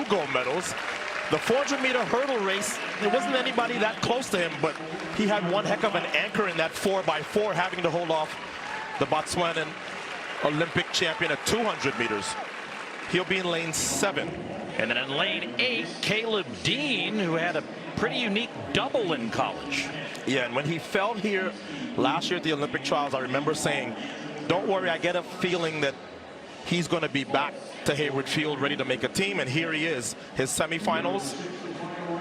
2 gold medals. The 400-meter hurdle race, there wasn't anybody that close to him, but he had one heck of an anchor in that 4x4, having to hold off the Botswanan Olympic champion at 200 meters. He'll be in lane 7. And then in lane 8, Caleb Dean, who had a pretty unique double in college. Yeah, and when he fell here last year at the Olympic trials, I remember saying, don't worry, I get a feeling that he's going to be back to Hayward Field ready to make a team, and here he is. His semifinals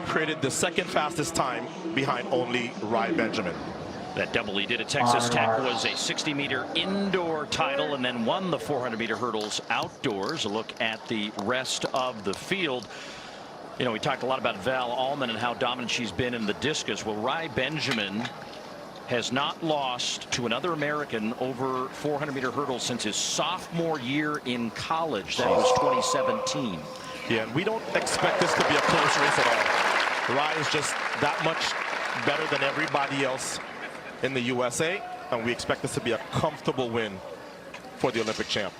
created the second fastest time behind only Rai Benjamin. That double he did at Texas Tech was a 60-meter indoor title and then won the 400-meter hurdles outdoors. A look at the rest of the field. You know, we talked a lot about Val Allman and how dominant she's been in the discus. Well, Rai Benjamin has not lost to another American over 400-meter hurdles since his sophomore year in college. That was 2017. Yeah, and we don't expect this to be a close race at all. Rai is just that much better than everybody else in the USA, and we expect this to be a comfortable win for the Olympic champ.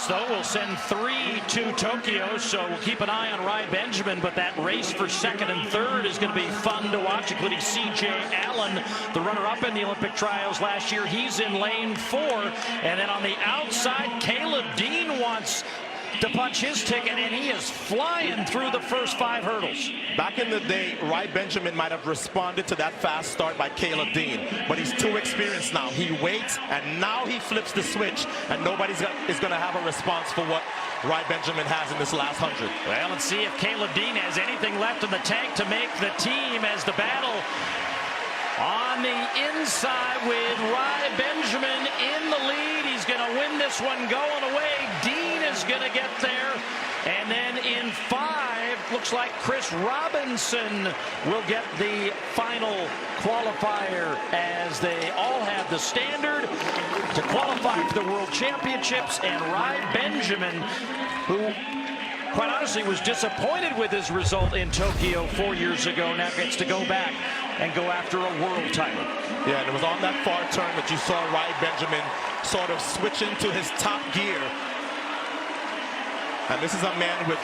Though we'll send 3 to Tokyo, so we'll keep an eye on Rai Benjamin, but that race for second and third is going to be fun to watch, including C.J. Allen, the runner-up in the Olympic trials last year. He's in lane 4, and then on the outside, Caleb Dean wants to punch his ticket, and he is flying through the first 5 hurdles. Back in the day, Rai Benjamin might have responded to that fast start by Caleb Dean, but he's too experienced now. He waits, and now he flips the switch, and nobody is going to have a response for what Rai Benjamin has in this last 100. Well, let's see if Caleb Dean has anything left in the tank to make the team, as the battle on the inside with Rai Benjamin in the lead. He's going to win this one going away. Dean is going to get there. And then in 5, looks like Chris Robinson will get the final qualifier, as they all have the standard to qualify for the World Championships. And Rai Benjamin, who quite honestly was disappointed with his result in Tokyo 4 years ago, now gets to go back and go after a world title. Yeah, and it was on that far turn that you saw Rai Benjamin sort of switch into his top gear. And this is a man with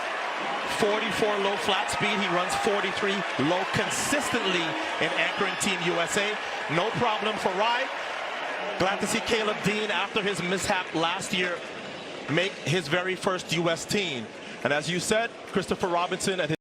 44 low flat speed. He runs 43 low consistently in anchoring Team USA. No problem for Rai. Glad to see Caleb Dean, after his mishap last year, make his very first U.S. team. And as you said, Christopher Robinson at his